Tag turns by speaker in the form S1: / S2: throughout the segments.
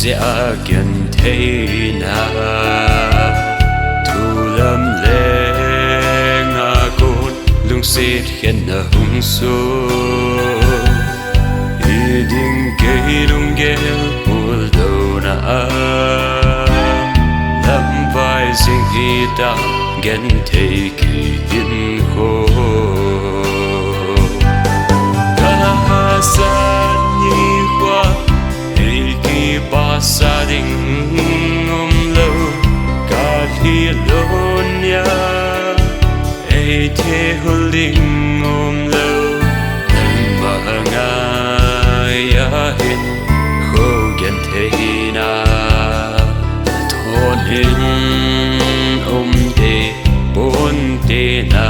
S1: sẽ kiên thế na thu lâm lệ ngã cốt lung xịt khen na hung số ý định cây lung ghé buồn đầu na lâm vai sinh hi ta ghen thế kỳ yên khô cả san nhi qua hay kỳ ba sa đình lâu cả khi lôn ya ai thế hôn đình lâu mà ngài hiện khô ghen thế na thôn hình tê bốn tê na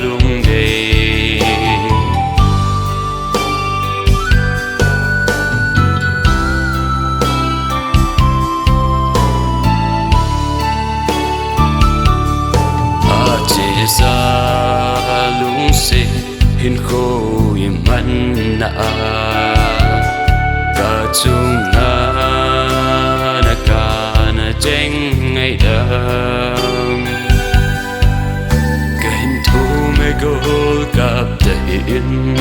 S1: lung đề a chế sa lung xê hin khô im mặn na cả chung na cả na chênh ngày đêm cái thu mê gol cặp tên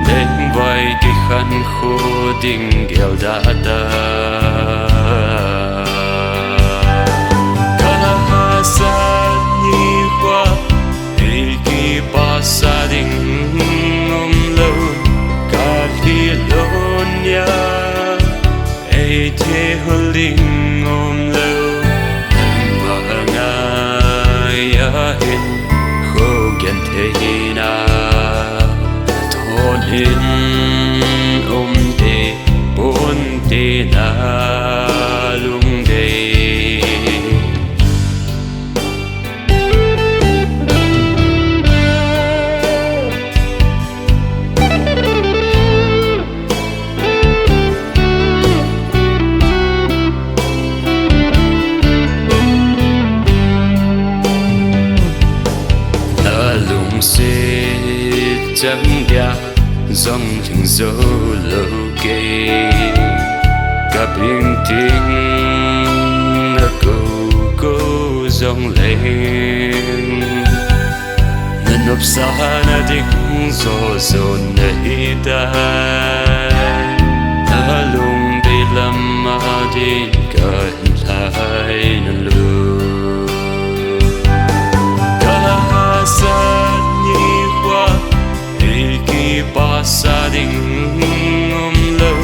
S1: lên vai cái khăn khô tình nghèo đã ta cả xa nhi qua hay kỳ ba sa đình lâu cả khi lôn ya ai thế hôn đình lâu mà ngài hiện khô ghen thế na thôn hình tê bốn tê na lung đề xê chẳng đa dòng thừng dấu lâu kê gặp yên tiếng là câu dòng lên nên nộp xa na đỉnh gió dồn nơi ta ta lung đi lâm mà đi gần lại nâng lưu cả xa ba sa đình lâu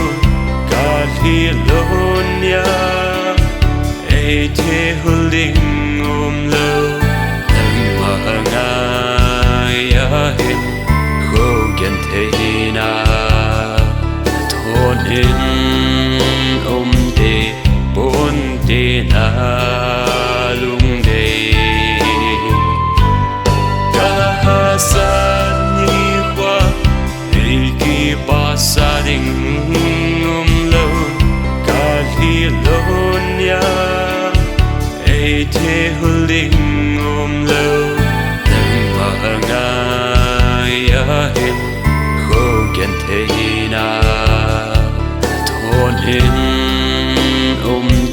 S1: cả khi lôn ya ai thế hôn đình lâu mà ngài hiện khô ghen thế na thôn hình tê bốn tê na lung đề cả sa ba sa đình lâu cả khi lôn ya ai thế hôn đình lâu mà ngài hiện khô ghen thế na thôn hình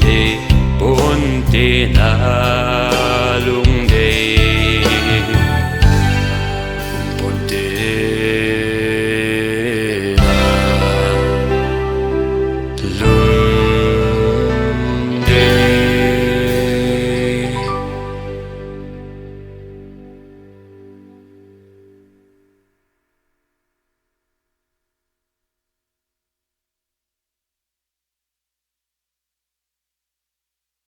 S1: tê bốn tê na lung đề